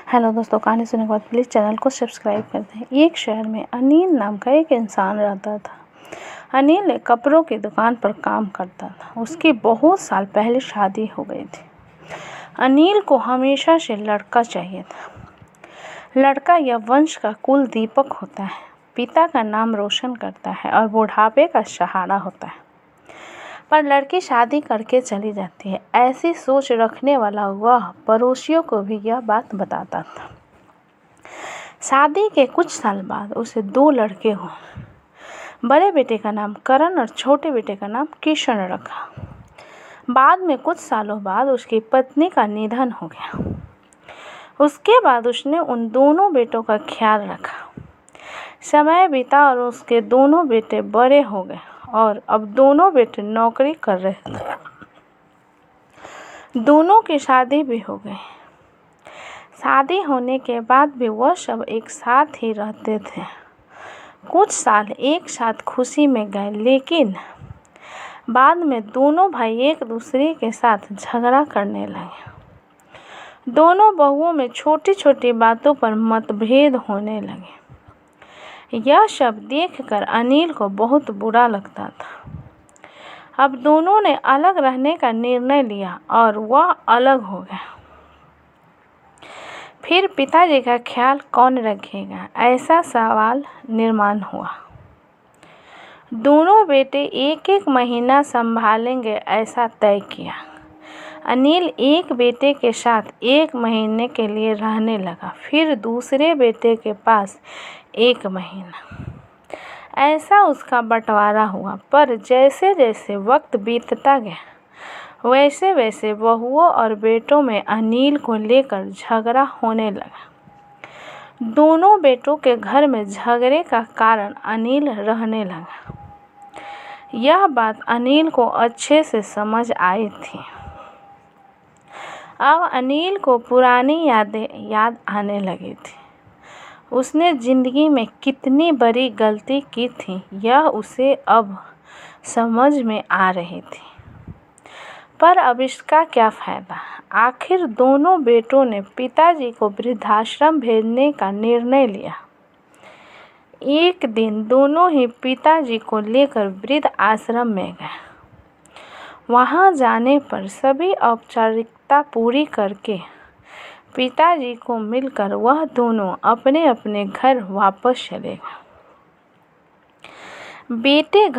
Hello दोस्तों, कहानी सुनने के बाद प्लीज़ चैनल को सब्सक्राइब कर दें। एक शहर में अनिल नाम का एक इंसान रहता था। अनिल एक कपड़ों की दुकान पर काम करता था। उसकी बहुत साल पहले शादी हो गई थी। अनिल को हमेशा से लड़का चाहिए था। लड़का या वंश का कुल दीपक होता है, पिता का नाम रोशन करता है और बुढ़ापे का सहारा होता है। पर लड़की शादी करके चली जाती है। ऐसी सोच रखने वाला वह पड़ोसियों को भी यह बात बताता था। शादी के कुछ साल बाद उसे 2 लड़के हुए। बड़े बेटे का नाम करण और छोटे बेटे का नाम किशन रखा। बाद में कुछ सालों बाद उसकी पत्नी का निधन हो गया। उसके बाद उसने उन दोनों बेटों का ख्याल रखा। समय बीता और उसके दोनों बेटे बड़े हो गए और अब दोनों बेटे नौकरी कर रहे थे। दोनों की शादी भी हो गई। शादी होने के बाद भी वह सब एक साथ ही रहते थे। कुछ साल एक साथ खुशी में गए, लेकिन बाद में दोनों भाई एक दूसरे के साथ झगड़ा करने लगे। दोनों बहुओं में छोटी छोटी बातों पर मतभेद होने लगे। यह सब देखकर अनिल को बहुत बुरा लगता था। अब दोनों ने अलग रहने का निर्णय लिया और वह अलग हो गया। फिर पिताजी का ख्याल कौन रखेगा, ऐसा सवाल निर्माण हुआ। दोनों बेटे एक एक महीना संभालेंगे, ऐसा तय किया। अनिल एक बेटे के साथ 1 महीने के लिए रहने लगा, फिर दूसरे बेटे के पास 1 महीना। ऐसा उसका बंटवारा हुआ। पर जैसे जैसे वक्त बीतता गया, वैसे वैसे बहुओं और बेटों में अनिल को लेकर झगड़ा होने लगा। दोनों बेटों के घर में झगड़े का कारण अनिल रहने लगा। यह बात अनिल को अच्छे से समझ आई थी। अब अनिल को पुरानी यादें याद आने लगी थी। उसने जिंदगी में कितनी बड़ी गलती की थी, यह उसे अब समझ में आ रही थी। पर अब इसका क्या फ़ायदा? आखिर दोनों बेटों ने पिताजी को वृद्धाश्रम भेजने का निर्णय लिया। एक दिन दोनों ही पिताजी को लेकर वृद्ध आश्रम में गए। वहां जाने पर सभी औपचारिकता पूरी करके पिताजी को मिलकर वह दोनों अपने अपने घर वापस चले गए। बेटे को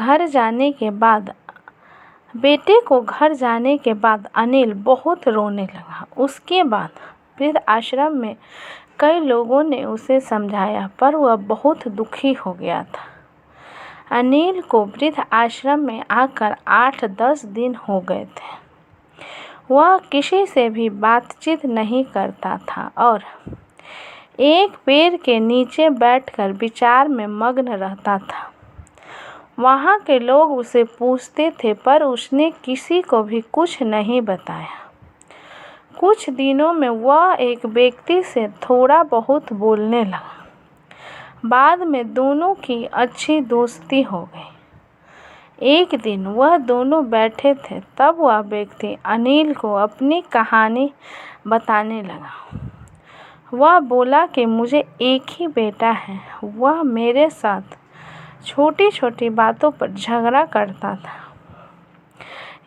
घर जाने के बाद अनिल बहुत रोने लगा। उसके बाद वृद्ध आश्रम में कई लोगों ने उसे समझाया, पर वह बहुत दुखी हो गया था। अनिल को वृद्ध आश्रम में आकर 8-10 दिन हो गए थे। वह किसी से भी बातचीत नहीं करता था और एक पेड़ के नीचे बैठकर विचार में मग्न रहता था। वहाँ के लोग उसे पूछते थे, पर उसने किसी को भी कुछ नहीं बताया। कुछ दिनों में वह एक व्यक्ति से थोड़ा बहुत बोलने लगा। बाद में दोनों की अच्छी दोस्ती हो गई। एक दिन वह दोनों बैठे थे, तब वह व्यक्ति अनिल को अपनी कहानी बताने लगा। वह बोला कि मुझे एक ही बेटा है। वह मेरे साथ छोटी छोटी बातों पर झगड़ा करता था।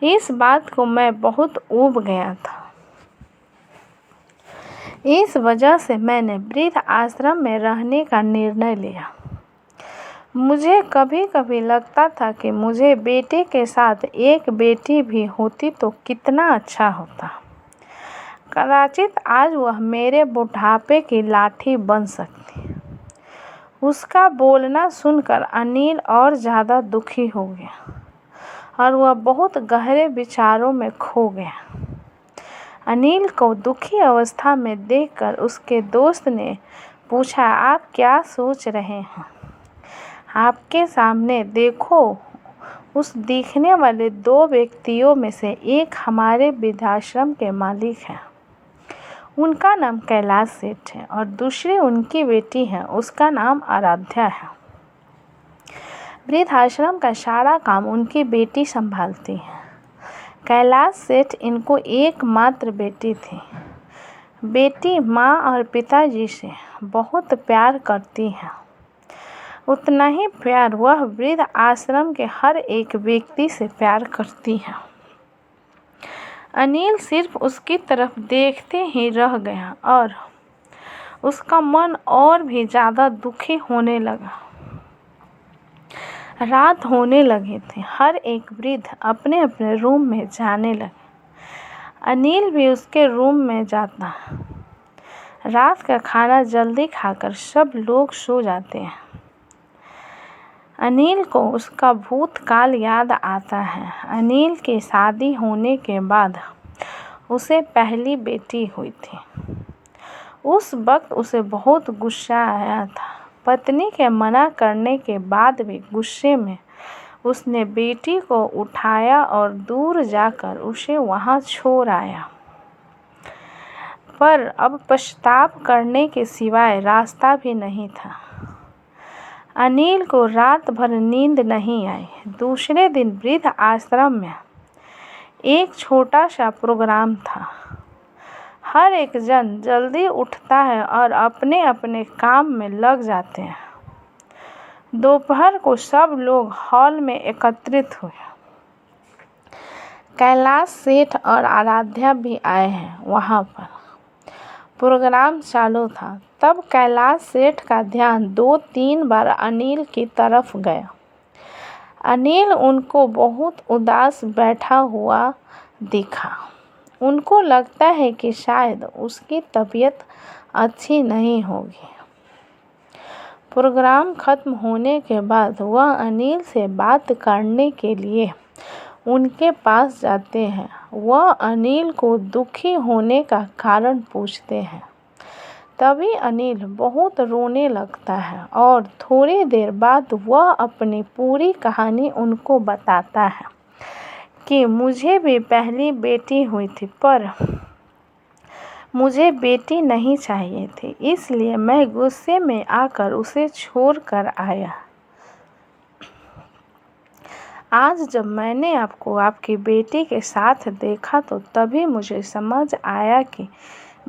इस बात को मैं बहुत ऊब गया था। इस वजह से मैंने वृद्ध आश्रम में रहने का निर्णय लिया। मुझे कभी कभी लगता था कि मुझे बेटे के साथ एक बेटी भी होती तो कितना अच्छा होता। कदाचित आज वह मेरे बुढ़ापे की लाठी बन सकती। उसका बोलना सुनकर अनिल और ज़्यादा दुखी हो गया और वह बहुत गहरे विचारों में खो गया। अनिल को दुखी अवस्था में देखकर उसके दोस्त ने पूछा, आप क्या सोच रहे हैं? आपके सामने देखो, उस दिखने वाले 2 व्यक्तियों में से एक हमारे वृद्धाश्रम के मालिक हैं। उनका नाम कैलाश सेठ है और दूसरी उनकी बेटी है, उसका नाम आराध्या है। वृद्धाश्रम का सारा काम उनकी बेटी संभालती है। कैलाश सेठ इनको एकमात्र बेटी थी। बेटी माँ और पिताजी से बहुत प्यार करती है, उतना ही प्यार वह वृद्ध आश्रम के हर एक व्यक्ति से प्यार करती है। अनिल सिर्फ उसकी तरफ देखते ही रह गया और उसका मन और भी ज़्यादा दुखी होने लगा। रात होने लगी थी, हर एक वृद्ध अपने अपने रूम में जाने लगे। अनिल भी उसके रूम में जाता। रात का खाना जल्दी खाकर सब लोग सो जाते हैं। अनिल को उसका भूतकाल याद आता है। अनिल की शादी होने के बाद उसे पहली बेटी हुई थी। उस वक्त उसे बहुत गुस्सा आया था। पत्नी के मना करने के बाद भी गुस्से में उसने बेटी को उठाया और दूर जाकर उसे वहां छोड़ आया। पर अब पछतावा करने के सिवाय रास्ता भी नहीं था। अनिल को रात भर नींद नहीं आई। दूसरे दिन वृद्ध आश्रम में एक छोटा सा प्रोग्राम था। हर एक जन जल्दी उठता है और अपने अपने काम में लग जाते हैं। दोपहर को सब लोग हॉल में एकत्रित हुए। कैलाश सेठ और आराध्या भी आए हैं। वहां पर प्रोग्राम चालू था। तब कैलाश सेठ का ध्यान 2-3 बार अनिल की तरफ गया। अनिल उनको बहुत उदास बैठा हुआ दिखा। उनको लगता है कि शायद उसकी तबीयत अच्छी नहीं होगी। प्रोग्राम खत्म होने के बाद वह अनिल से बात करने के लिए उनके पास जाते हैं। वह अनिल को दुखी होने का कारण पूछते हैं। तभी अनिल बहुत रोने लगता है और थोड़ी देर बाद वह अपनी पूरी कहानी उनको बताता है कि मुझे भी पहली बेटी हुई थी, पर मुझे बेटी नहीं चाहिए थी, इसलिए मैं गुस्से में आकर उसे छोड़ कर आया। आज जब मैंने आपको आपकी बेटी के साथ देखा तो तभी मुझे समझ आया कि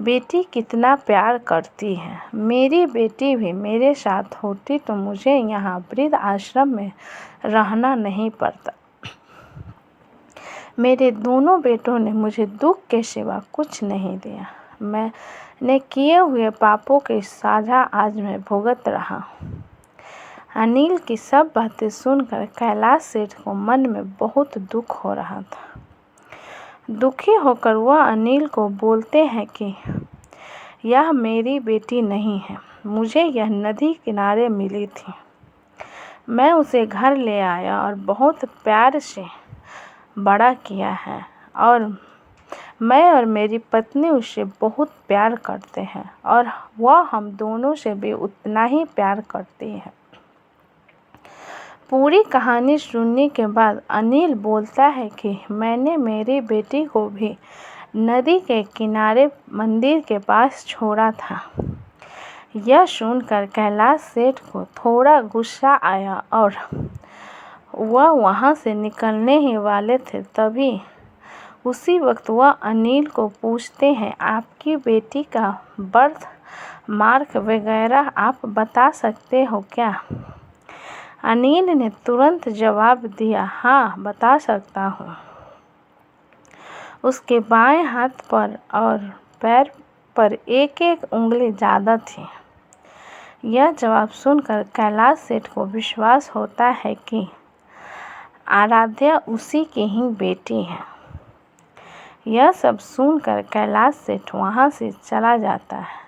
बेटी कितना प्यार करती है। मेरी बेटी भी मेरे साथ होती तो मुझे यहाँ वृद्ध आश्रम में रहना नहीं पड़ता। मेरे दोनों बेटों ने मुझे दुख के सिवा कुछ नहीं दिया। मैंने किए हुए पापों की सजा आज मैं भुगत रहा हूँ। अनिल की सब बातें सुनकर कैलाश सेठ को मन में बहुत दुख हो रहा था। दुखी होकर वह अनिल को बोलते हैं कि यह मेरी बेटी नहीं है, मुझे यह नदी किनारे मिली थी। मैं उसे घर ले आया और बहुत प्यार से बड़ा किया है और मैं और मेरी पत्नी उससे बहुत प्यार करते हैं और वह हम दोनों से भी उतना ही प्यार करती है। पूरी कहानी सुनने के बाद अनिल बोलता है कि मैंने मेरी बेटी को भी नदी के किनारे मंदिर के पास छोड़ा था। यह सुनकर कैलाश सेठ को थोड़ा गुस्सा आया और वह वहां से निकलने ही वाले थे। तभी उसी वक्त वह अनिल को पूछते हैं, आपकी बेटी का बर्थ मार्क वगैरह आप बता सकते हो क्या? अनिल ने तुरंत जवाब दिया, हाँ बता सकता हूँ। उसके बाएं हाथ पर और पैर पर एक एक उंगली ज़्यादा थी। यह जवाब सुनकर कैलाश सेठ को विश्वास होता है कि आराध्या उसी की ही बेटी है। यह सब सुनकर कैलाश सेठ वहाँ से चला जाता है।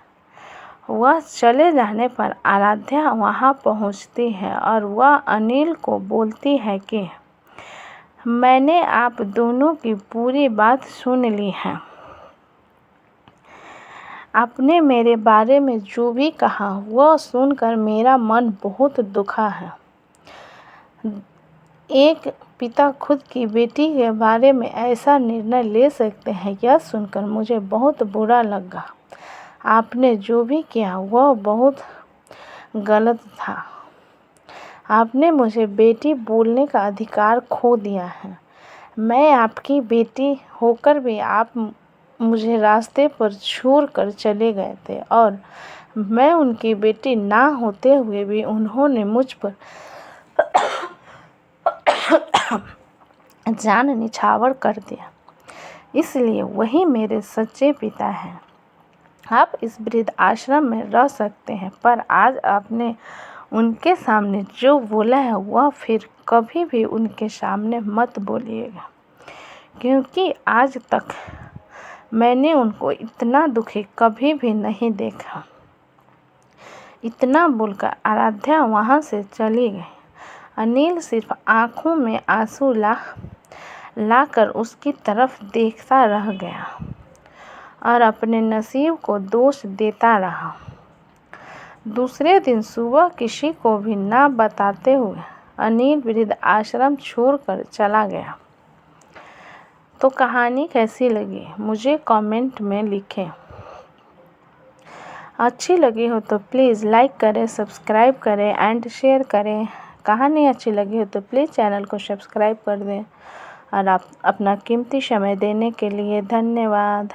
वह चले जाने पर आराध्या वहाँ पहुँचती है और वह अनिल को बोलती है कि मैंने आप दोनों की पूरी बात सुन ली है। आपने मेरे बारे में जो भी कहा वह सुनकर मेरा मन बहुत दुखा है। एक पिता खुद की बेटी के बारे में ऐसा निर्णय ले सकते हैं, यह सुनकर मुझे बहुत बुरा लगा। आपने जो भी किया वह बहुत गलत था। आपने मुझे बेटी बोलने का अधिकार खो दिया है। मैं आपकी बेटी होकर भी आप मुझे रास्ते पर छोड़कर चले गए थे और मैं उनकी बेटी ना होते हुए भी उन्होंने मुझ पर जान निछावर कर दिया। इसलिए वही मेरे सच्चे पिता हैं। आप इस वृद्ध आश्रम में रह सकते हैं, पर आज आपने उनके सामने जो बोला है वह फिर कभी भी उनके सामने मत बोलिएगा, क्योंकि आज तक मैंने उनको इतना दुखी कभी भी नहीं देखा। इतना बोलकर आराध्या वहाँ से चली गई। अनिल सिर्फ आंखों में आंसू लाकर उसकी तरफ देखता रह गया और अपने नसीब को दोष देता रहा। दूसरे दिन सुबह किसी को भी ना बताते हुए अनिल वृद्ध आश्रम छोड़कर चला गया। तो कहानी कैसी लगी मुझे कमेंट में लिखें। अच्छी लगी हो तो प्लीज़ लाइक करें, सब्सक्राइब करें एंड शेयर करें। कहानी अच्छी लगी हो तो प्लीज़ चैनल को सब्सक्राइब कर दें। और आप अपना कीमती समय देने के लिए धन्यवाद।